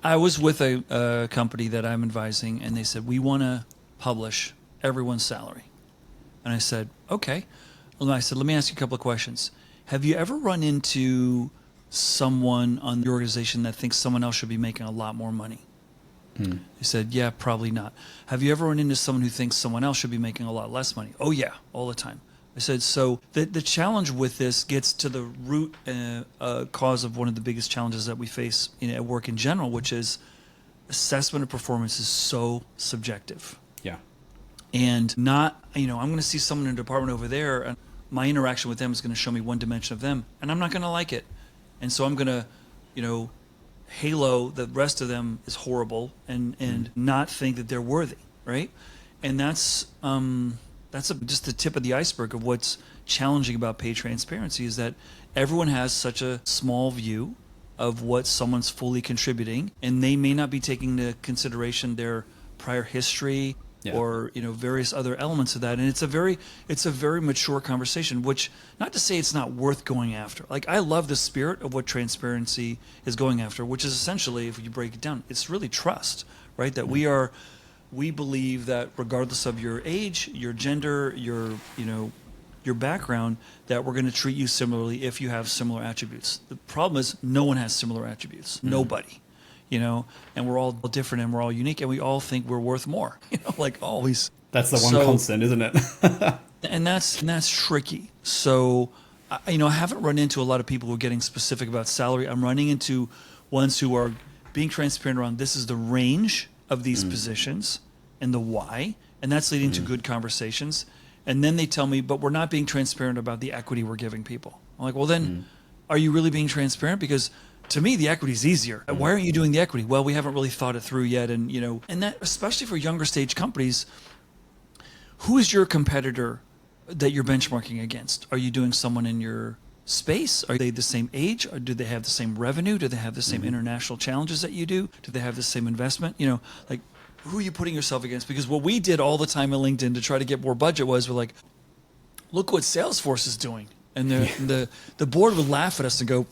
I was with a company that I'm advising, and they said, we want to publish everyone's salary. And I said, okay. Well, I said, let me ask you a couple of questions. Have you ever run into someone on the organization that thinks someone else should be making a lot more money? They said, yeah, probably not. Have you ever run into someone who thinks someone else should be making a lot less money? Oh, yeah, all the time. I said, so the challenge with this gets to the root cause of one of the biggest challenges that we face at work in general, which is assessment of performance is so subjective. Yeah. And not, I'm going to see someone in a department over there, and my interaction with them is going to show me one dimension of them, and I'm not going to like it. And so I'm going to, halo the rest of them is horrible and not think that they're worthy, right? And that's just the tip of the iceberg of what's challenging about pay transparency is that everyone has such a small view of what someone's fully contributing, and they may not be taking into consideration their prior history or various other elements of that. And it's a very mature conversation, which, not to say it's not worth going after. Like, I love the spirit of what transparency is going after, which is essentially, if you break it down, it's really trust, right? That we believe that regardless of your age, your gender, your background, that we're going to treat you similarly if you have similar attributes. The problem is no one has similar attributes. Nobody. And we're all different and we're all unique and we all think we're worth more, like always. That's the one constant, isn't it? and that's tricky. So, I haven't run into a lot of people who are getting specific about salary. I'm running into ones who are being transparent around this is the range of these positions and the why, and that's leading to good conversations. And then they tell me, but we're not being transparent about the equity we're giving people. I'm like, well, then are you really being transparent? Because to me, the equity is easier. Why aren't you doing the equity? Well, we haven't really thought it through yet. And, and that, especially for younger stage companies, who is your competitor that you're benchmarking against? Are you doing someone in your space? Are they the same age? Or do they have the same revenue? Do they have the same international challenges that you do? Do they have the same investment? Like, who are you putting yourself against? Because what we did all the time at LinkedIn to try to get more budget was we're like, look what Salesforce is doing. And the board would laugh at us and go,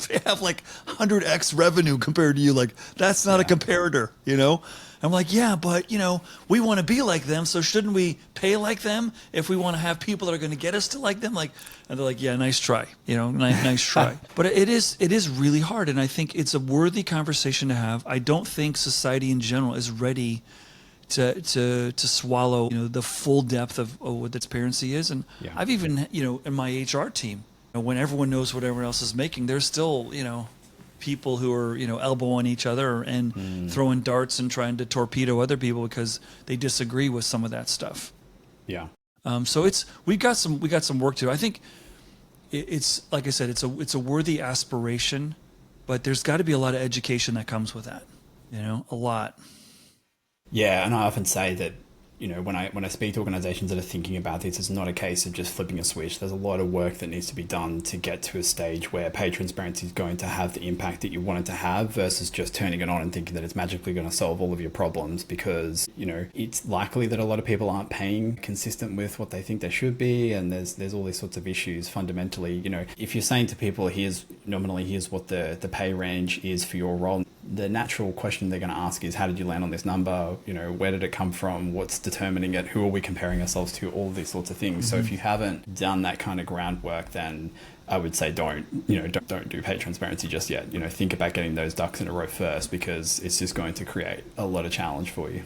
they have like 100x revenue compared to you. Like, that's not a comparator, you know? I'm like, yeah, but, you know, we want to be like them, so shouldn't we pay like them if we want to have people that are going to get us to like them? Like, and they're like, yeah, nice try, you know, nice try. But it is really hard, and I think it's a worthy conversation to have. I don't think society in general is ready to swallow, you know, the full depth of what transparency is. And I've even, you know, in my HR team, you know, when everyone knows what everyone else is making, there's still, you know, people who are, you know, elbowing each other and throwing darts and trying to torpedo other people because they disagree with some of that stuff. Yeah. So we got some work to do. I think it's like I said, it's a worthy aspiration, but there's got to be a lot of education that comes with that. You know, a lot. Yeah, and I often say that, you know, when I speak to organizations that are thinking about this, it's not a case of just flipping a switch. There's a lot of work that needs to be done to get to a stage where pay transparency is going to have the impact that you want it to have versus just turning it on and thinking that it's magically going to solve all of your problems, because, you know, it's likely that a lot of people aren't paying consistent with what they think they should be, and there's all these sorts of issues fundamentally. You know, if you're saying to people, here's what the pay range is for your role, the natural question they're going to ask is, how did you land on this number? You know, where did it come from? What's determining it? Who are we comparing ourselves to? All of these sorts of things. So if you haven't done that kind of groundwork, then I would say don't do pay transparency just yet. You know, think about getting those ducks in a row first, because it's just going to create a lot of challenge for you.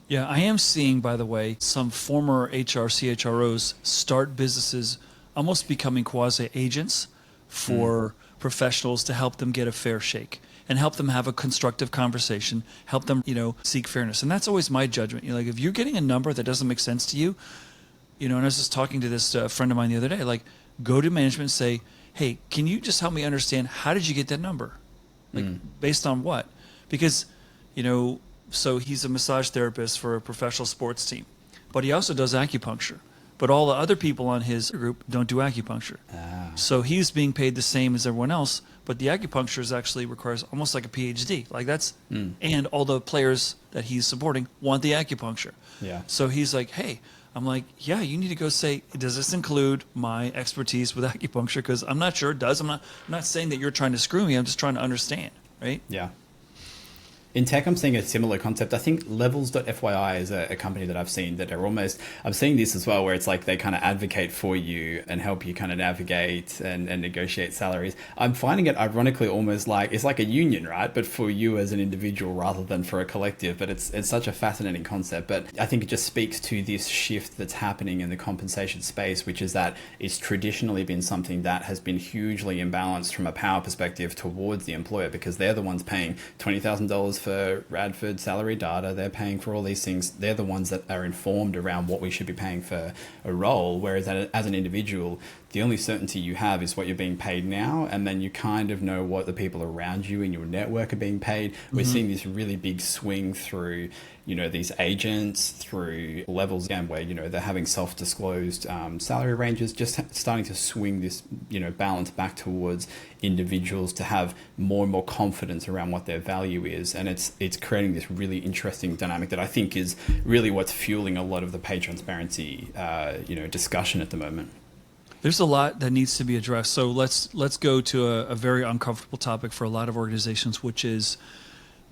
Yeah, I am seeing, by the way, some former HR CHROs start businesses almost becoming quasi-agents for professionals to help them get a fair shake and help them have a constructive conversation, help them, you know, seek fairness. And that's always my judgment. You know, like, if you're getting a number that doesn't make sense to you, you know, and I was just talking to this friend of mine the other day, like, go to management and say, hey, can you just help me understand, how did you get that number? Like, based on what? Because, you know, so he's a massage therapist for a professional sports team, but he also does acupuncture. But all the other people on his group don't do acupuncture. So he's being paid the same as everyone else, but the acupuncture actually requires almost like a PhD. Like, that's, and all the players that he's supporting want the acupuncture. Yeah. So he's like, hey, I'm like, yeah, you need to go say, does this include my expertise with acupuncture? Because I'm not sure it does. I'm not saying that you're trying to screw me. I'm just trying to understand, right? Yeah. In tech, I'm seeing a similar concept. I think Levels.fyi is a company that I've seen that are almost, I'm seeing this as well, where it's like they kind of advocate for you and help you kind of navigate and negotiate salaries. I'm finding it ironically almost like, it's like a union, right? But for you as an individual rather than for a collective. But it's such a fascinating concept. But I think it just speaks to this shift that's happening in the compensation space, which is that it's traditionally been something that has been hugely imbalanced from a power perspective towards the employer, because they're the ones paying $20,000 for Radford salary data. They're paying for all these things. They're the ones that are informed around what we should be paying for a role. Whereas as an individual, the only certainty you have is what you're being paid now. And then you kind of know what the people around you in your network are being paid. We're seeing this really big swing through, you know, these agents, through levels, and where, you know, they're having self-disclosed salary ranges, just starting to swing this, you know, balance back towards individuals to have more and more confidence around what their value is. And it's creating this really interesting dynamic that I think is really what's fueling a lot of the pay transparency, you know, discussion at the moment. There's a lot that needs to be addressed. So let's go to a very uncomfortable topic for a lot of organizations, which is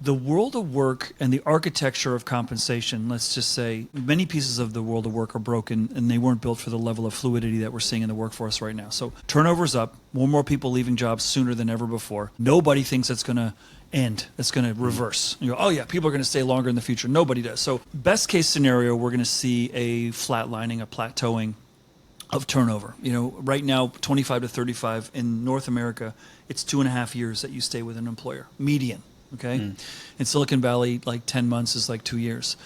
the world of work and the architecture of compensation. Let's just say many pieces of the world of work are broken and they weren't built for the level of fluidity that we're seeing in the workforce right now. So turnover's up, more and more people leaving jobs sooner than ever before. Nobody thinks it's going to end. It's going to reverse. You go, oh yeah, people are going to stay longer in the future. Nobody does. So best case scenario, we're going to see a flatlining, a plateauing of turnover. You know, right now, 25 to 35 in North America, it's 2.5 years that you stay with an employer, median. Okay. In Silicon Valley, like 10 months is like 2 years.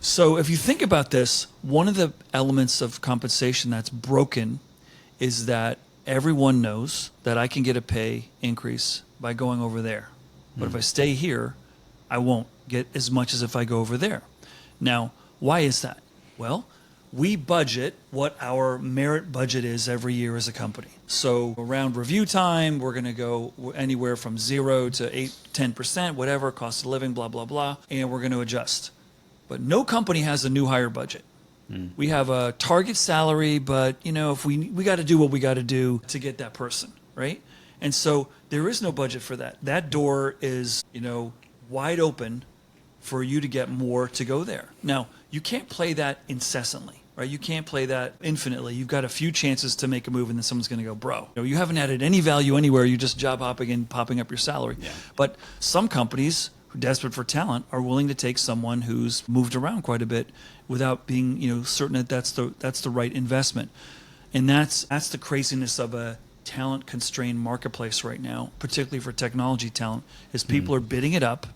So if you think about this, one of the elements of compensation that's broken is that everyone knows that I can get a pay increase by going over there. But if I stay here, I won't get as much as if I go over there. Now, why is that? Well, we budget what our merit budget is every year as a company. So around review time, we're going to go anywhere from 0 to 8, 10%, whatever, cost of living, blah, blah, blah, and we're going to adjust. But no company has a new hire budget. We have a target salary, but if we got to do what we got to do to get that person, right? And so there is no budget for that. That door is, wide open for you to get more to go there. Now, you can't play that incessantly, right? You can't play that infinitely. You've got a few chances to make a move and then someone's going to go, bro, you haven't added any value anywhere. You're just job hopping and popping up your salary. Yeah. But some companies who are desperate for talent are willing to take someone who's moved around quite a bit without being, certain that that's the right investment. And that's the craziness of a talent constrained marketplace right now, particularly for technology talent, is people are bidding it up.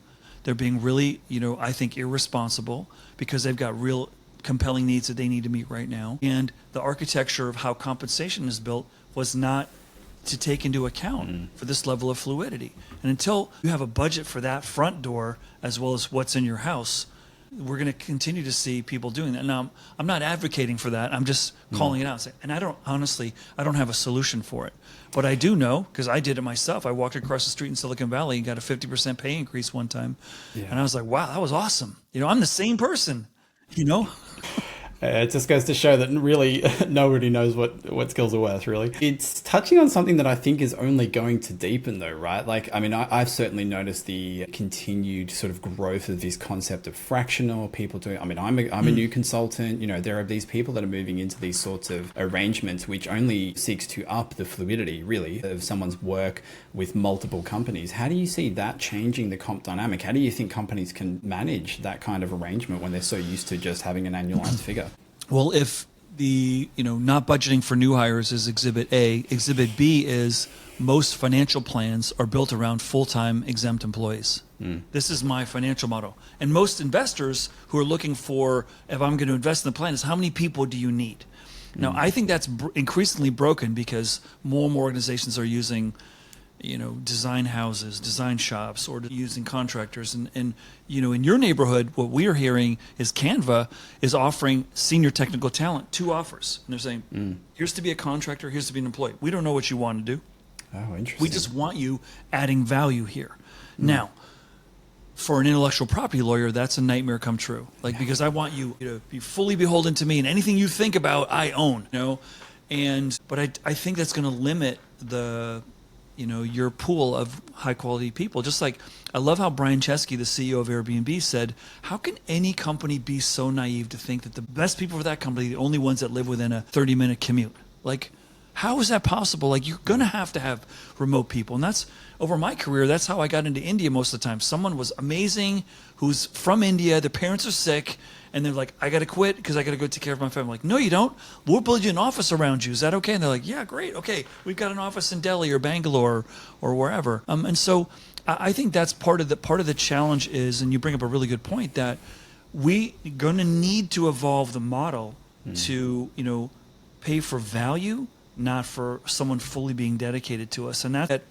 They're being really, I think irresponsible because they've got real compelling needs that they need to meet right now. And the architecture of how compensation is built was not to take into account for this level of fluidity. And until you have a budget for that front door as well as what's in your house, we're going to continue to see people doing that. Now, I'm not advocating for that. I'm just calling it out. And I don't have a solution for it. But I do know, because I did it myself. I walked across the street in Silicon Valley and got a 50% pay increase one time. Yeah. And I was like, wow, that was awesome. I'm the same person, It just goes to show that really nobody knows what skills are worth, really. It's touching on something that I think is only going to deepen, though, right? I've certainly noticed the continued sort of growth of this concept of fractional people doing. I'm a new consultant. There are these people that are moving into these sorts of arrangements, which only seeks to up the fluidity, really, of someone's work with multiple companies. How do you see that changing the comp dynamic? How do you think companies can manage that kind of arrangement when they're so used to just having an annualized figure? Well, if the, not budgeting for new hires is Exhibit A, Exhibit B is most financial plans are built around full-time exempt employees. This is my financial model. And most investors who are looking for, if I'm going to invest in the plan, is how many people do you need? Now, I think that's increasingly broken because more and more organizations are using design houses, design shops, or using contractors. And in your neighborhood, what we are hearing is Canva is offering senior technical talent 2 offers. And they're saying, here's to be a contractor, here's to be an employee. We don't know what you want to do. Oh, interesting. We just want you adding value here. Now, for an intellectual property lawyer, that's a nightmare come true. Because I want you to be fully beholden to me, and anything you think about, I own. But I think that's going to limit your pool of high quality people. Just like, I love how Brian Chesky, the CEO of Airbnb, said, how can any company be so naive to think that the best people for that company are the only ones that live within a 30-minute commute? How is that possible? You're going to have remote people. And that's, over my career, that's how I got into India most of the time. Someone was amazing who's from India, their parents are sick, and they're like, I got to quit because I got to go take care of my family. I'm like, no, you don't. We'll build you an office around you. Is that okay? And they're like, yeah, great. Okay, we've got an office in Delhi or Bangalore or wherever. And so I think that's part of the challenge is, and you bring up a really good point, that we going to need to evolve the model to pay for value, not for someone fully being dedicated to us. And that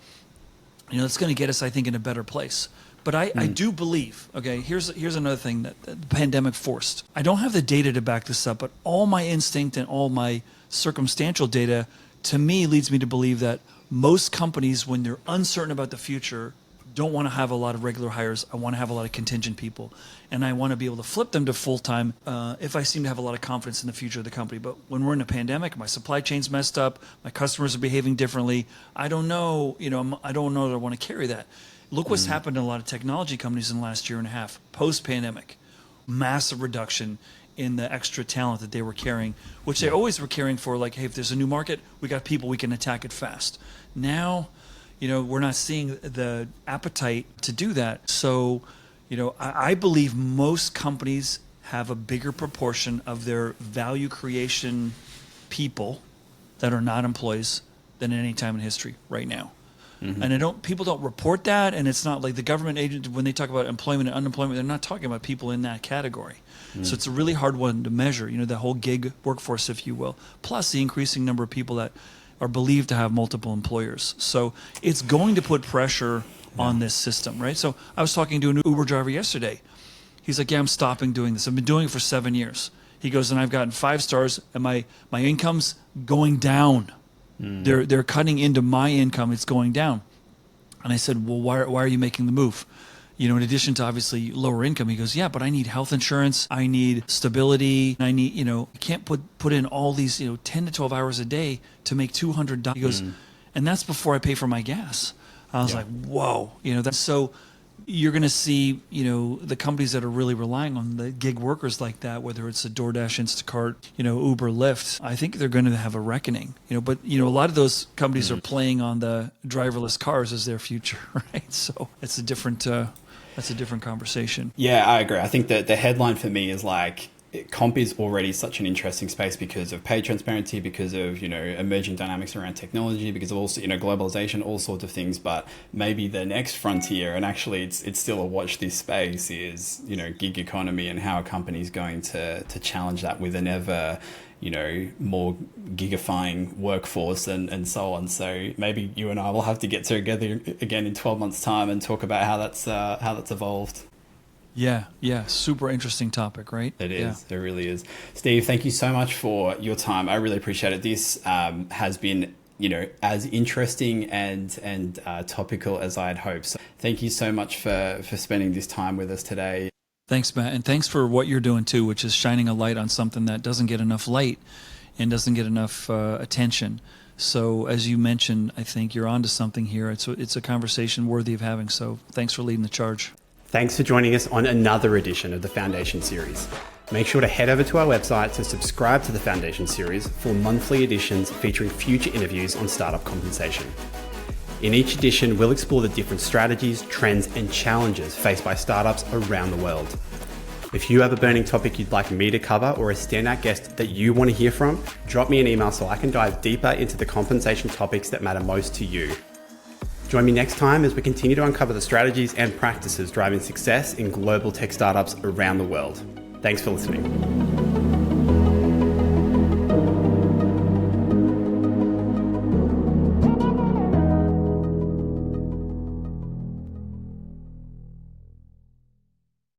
it's going to get us, I think, in a better place. But I do believe, okay, here's another thing that the pandemic forced. I don't have the data to back this up, but all my instinct and all my circumstantial data, to me, leads me to believe that most companies, when they're uncertain about the future, don't want to have a lot of regular hires. I want to have a lot of contingent people. And I want to be able to flip them to full-time if I seem to have a lot of confidence in the future of the company. But when we're in a pandemic, my supply chain's messed up, my customers are behaving differently, I don't know, I don't know that I want to carry that. Look what's happened in a lot of technology companies in the last year and a half, post-pandemic. Massive reduction in the extra talent that they were carrying, which they always were carrying for, hey, if there's a new market, we got people, we can attack it fast. Now, we're not seeing the appetite to do that. So, I believe most companies have a bigger proportion of their value creation people that are not employees than at any time in history right now. And people don't report that, and it's not like the government agent, when they talk about employment and unemployment, they're not talking about people in that category. So it's a really hard one to measure, the whole gig workforce, if you will, plus the increasing number of people that are believed to have multiple employers. So it's going to put pressure on this system, right? So I was talking to an Uber driver yesterday. He's like, yeah, I'm stopping doing this. I've been doing it for 7 years. He goes, and I've gotten 5 stars, and my income's going down. They're cutting into my income. It's going down. And I said, well, why are you making the move? in addition to obviously lower income, he goes, yeah, but I need health insurance, I need stability, I need, I can't put in all these, 10 to 12 hours a day to make $200. He goes, and that's before I pay for my gas. I was like, whoa, that's so. You're going to see, the companies that are really relying on the gig workers like that, whether it's a DoorDash, Instacart, Uber, Lyft, I think they're going to have a reckoning, but, a lot of those companies are playing on the driverless cars as their future, right? So it's a different, that's a different conversation. Yeah, I agree. I think that the headline for me is like, comp is already such an interesting space because of pay transparency, because of emerging dynamics around technology, because of also globalization, all sorts of things. But maybe the next frontier, and actually it's still a watch this space, is gig economy and how a company is going to challenge that with an ever more gigifying workforce and so on. So maybe you and I will have to get together again in 12 months' time and talk about how that's evolved. Yeah. Super interesting topic, right? It is. Yeah. It really is. Steve, thank you so much for your time. I really appreciate it. This has been, as interesting and topical as I had hoped. So thank you so much for spending this time with us today. Thanks, Matt. And thanks for what you're doing too, which is shining a light on something that doesn't get enough light and doesn't get enough attention. So as you mentioned, I think you're onto something here. It's a conversation worthy of having. So thanks for leading the charge. Thanks for joining us on another edition of the Foundation Series. Make sure to head over to our website to subscribe to the Foundation Series for monthly editions featuring future interviews on startup compensation. In each edition, we'll explore the different strategies, trends, and challenges faced by startups around the world. If you have a burning topic you'd like me to cover or a standout guest that you want to hear from, drop me an email so I can dive deeper into the compensation topics that matter most to you. Join me next time as we continue to uncover the strategies and practices driving success in global tech startups around the world. Thanks for listening.